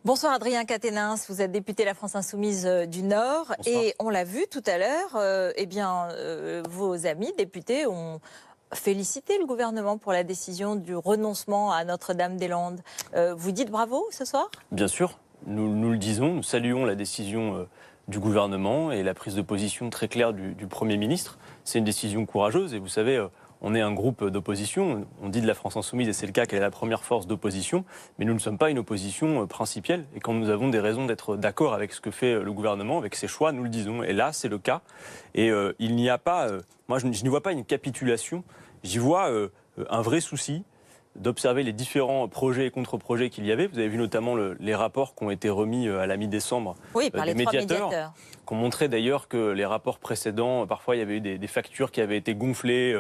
Bonsoir Adrien Quatennens, vous êtes député La France Insoumise du Nord. Bonsoir. Et on l'a vu tout à l'heure, vos amis députés ont félicité le gouvernement pour la décision du renoncement à Notre-Dame-des-Landes. Vous dites bravo ce soir ? Bien sûr, nous le disons, nous saluons la décision du gouvernement et la prise de position très claire du Premier ministre. C'est une décision courageuse et vous savez, on est un groupe d'opposition. On dit de la France Insoumise, et c'est le cas, qu'elle est la première force d'opposition, mais nous ne sommes pas une opposition principielle. Et quand nous avons des raisons d'être d'accord avec ce que fait le gouvernement, avec ses choix, nous le disons. Et là, c'est le cas. Et il n'y a pas, moi je n'y vois pas une capitulation, j'y vois un vrai souci d'observer les différents projets et contre-projets qu'il y avait. Vous avez vu notamment les rapports qui ont été remis à la mi-décembre par des les trois médiateurs, qui ont montré d'ailleurs que les rapports précédents, parfois il y avait eu des factures qui avaient été gonflées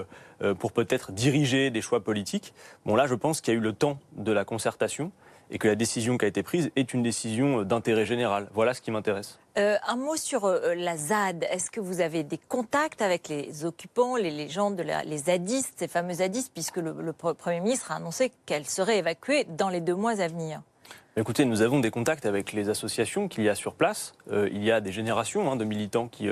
pour peut-être diriger des choix politiques. Bon là, je pense qu'il y a eu le temps de la concertation et que la décision qui a été prise est une décision d'intérêt général. Voilà ce qui m'intéresse. Un mot sur la ZAD. Est-ce que vous avez des contacts avec les occupants, les gens, les zadistes, ces fameux zadistes, puisque le Premier ministre a annoncé qu'elle serait évacuée dans les 2 mois à venir ? Écoutez, nous avons des contacts avec les associations qu'il y a sur place. Il y a des générations de militants qui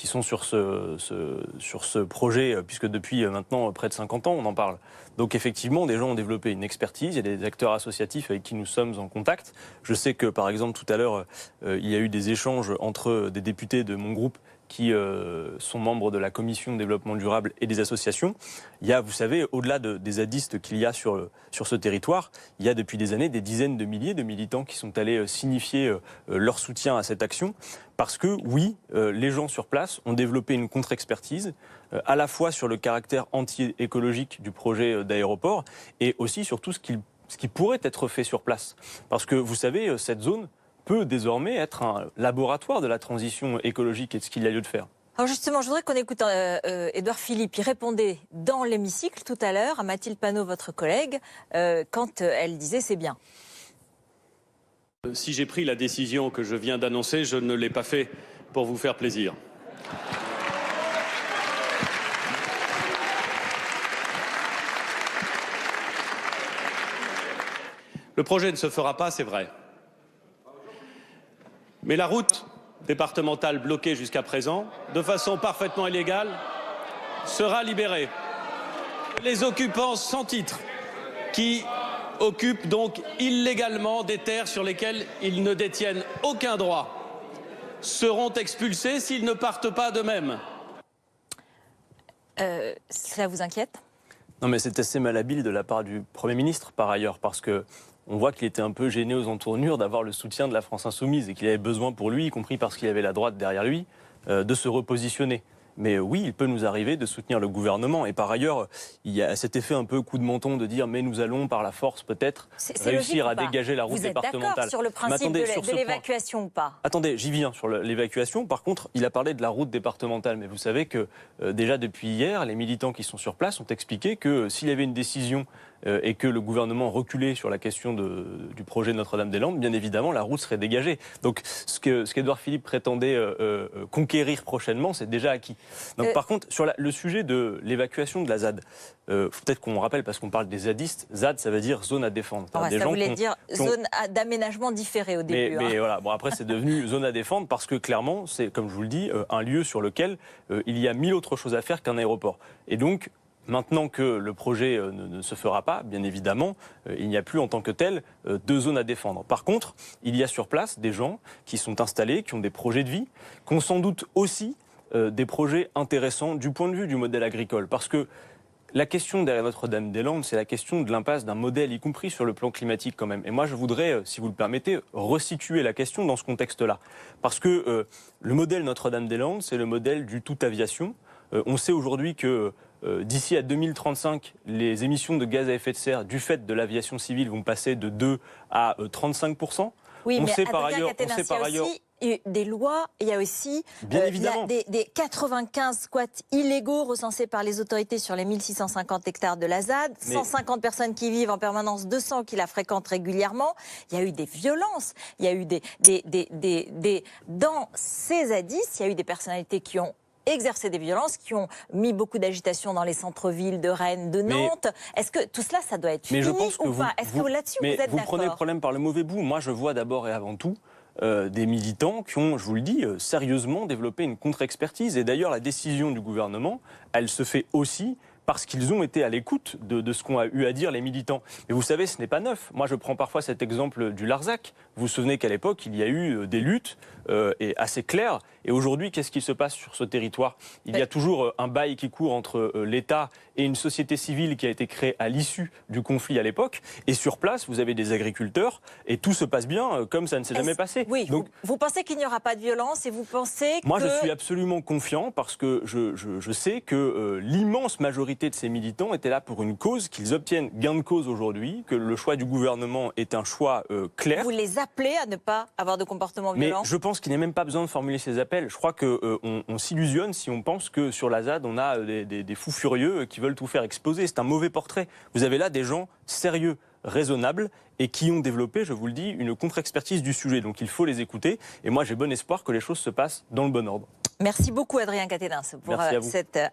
sont sur ce projet, puisque depuis maintenant près de 50 ans, on en parle. Donc effectivement, des gens ont développé une expertise, il y a des acteurs associatifs avec qui nous sommes en contact. Je sais que, par exemple, tout à l'heure, il y a eu des échanges entre des députés de mon groupe qui sont membres de la commission de développement durable et des associations. Il y a, vous savez, au-delà des zadistes qu'il y a sur ce territoire, il y a depuis des années des dizaines de milliers de militants qui sont allés signifier leur soutien à cette action. Parce que, oui, les gens sur place ont développé une contre-expertise, à la fois sur le caractère anti-écologique du projet d'aéroport et aussi sur tout ce qui pourrait être fait sur place. Parce que, vous savez, cette zone peut désormais être un laboratoire de la transition écologique et de ce qu'il y a lieu de faire. Alors justement, je voudrais qu'on écoute Édouard Philippe. Il répondait dans l'hémicycle tout à l'heure à Mathilde Panot, votre collègue, quand elle disait « c'est bien ». Si j'ai pris la décision que je viens d'annoncer, je ne l'ai pas fait pour vous faire plaisir. Le projet ne se fera pas, c'est vrai. Mais la route départementale bloquée jusqu'à présent, de façon parfaitement illégale, sera libérée. Les occupants sans titre, qui occupent donc illégalement des terres sur lesquelles ils ne détiennent aucun droit, seront expulsés s'ils ne partent pas d'eux-mêmes. Ça vous inquiète ? Non, mais c'est assez malhabile de la part du Premier ministre, par ailleurs, parce que on voit qu'il était un peu gêné aux entournures d'avoir le soutien de la France Insoumise et qu'il avait besoin pour lui, y compris parce qu'il avait la droite derrière lui, de se repositionner. Mais oui, il peut nous arriver de soutenir le gouvernement. Et par ailleurs, il y a cet effet un peu coup de menton de dire « mais nous allons par la force peut-être réussir à dégager la route départementale ». Vous êtes d'accord sur le principe de l'évacuation ou pas ? Attendez, j'y viens sur l'évacuation. Par contre, il a parlé de la route départementale. Mais vous savez que déjà depuis hier, les militants qui sont sur place ont expliqué que s'il y avait une décision et que le gouvernement reculait sur la question du projet Notre-Dame-des-Landes, bien évidemment, la route serait dégagée. Donc ce qu'Édouard Philippe prétendait conquérir prochainement, c'est déjà acquis. Donc, par contre, sur le sujet de l'évacuation de la ZAD, peut-être qu'on rappelle, parce qu'on parle des zadistes, ZAD, ça veut dire zone à défendre. Ça voulait dire zone d'aménagement différé au début. Mais voilà, bon, après c'est devenu zone à défendre parce que clairement, c'est, comme je vous le dis, un lieu sur lequel il y a 1000 autres choses à faire qu'un aéroport. Et donc, maintenant que le projet ne se fera pas, bien évidemment, il n'y a plus en tant que tel 2 zones à défendre. Par contre, il y a sur place des gens qui sont installés, qui ont des projets de vie, qui ont sans doute aussi des projets intéressants du point de vue du modèle agricole. Parce que la question derrière Notre-Dame-des-Landes, c'est la question de l'impasse d'un modèle, y compris sur le plan climatique quand même. Et moi, je voudrais, si vous le permettez, resituer la question dans ce contexte-là. Parce que le modèle Notre-Dame-des-Landes, c'est le modèle du tout aviation. On sait aujourd'hui que d'ici à 2035, les émissions de gaz à effet de serre du fait de l'aviation civile vont passer de 2 à 35%. Oui, mais Adrien Quatennens, il y a aussi des lois, il y a aussi des 95 squats illégaux recensés par les autorités sur les 1650 hectares de la ZAD, 150 personnes qui vivent en permanence, 200 qui la fréquentent régulièrement. Il y a eu des violences, il y a eu dans ces zadistes, il y a eu des personnalités qui ont exercé des violences, qui ont mis beaucoup d'agitation dans les centres-villes de Rennes, de Nantes. Est-ce que tout cela, ça doit être fini ou pas? Est-ce que là-dessus, vous êtes d'accord? Vous prenez le problème par le mauvais bout. Moi, je vois d'abord et avant tout des militants qui ont, je vous le dis, sérieusement développé une contre-expertise. Et d'ailleurs, la décision du gouvernement, elle se fait aussi parce qu'ils ont été à l'écoute de ce qu'ont eu à dire les militants. Mais vous savez, ce n'est pas neuf. Moi, je prends parfois cet exemple du Larzac. Vous vous souvenez qu'à l'époque, il y a eu des luttes et assez claires. Et aujourd'hui, qu'est-ce qui se passe sur ce territoire? Il y a toujours un bail qui court entre l'État et une société civile qui a été créée à l'issue du conflit à l'époque. Et sur place, vous avez des agriculteurs et tout se passe bien comme ça ne s'est jamais passé. Oui, donc, vous pensez qu'il n'y aura pas de violence et vous pensez que... Moi, je suis absolument confiant parce que je sais que l'immense majorité de ces militants étaient là pour une cause, qu'ils obtiennent gain de cause aujourd'hui, que le choix du gouvernement est un choix clair. Vous les appelez à ne pas avoir de comportement violent? Mais je pense qu'il n'y a même pas besoin de formuler ces appels. Je crois qu'on s'illusionne si on pense que sur la ZAD, on a des fous furieux qui veulent tout faire exploser. C'est un mauvais portrait. Vous avez là des gens sérieux, raisonnables et qui ont développé, je vous le dis, une contre-expertise du sujet. Donc il faut les écouter. Et moi, j'ai bon espoir que les choses se passent dans le bon ordre. Merci beaucoup, Adrien Quatennens, pour cet avis.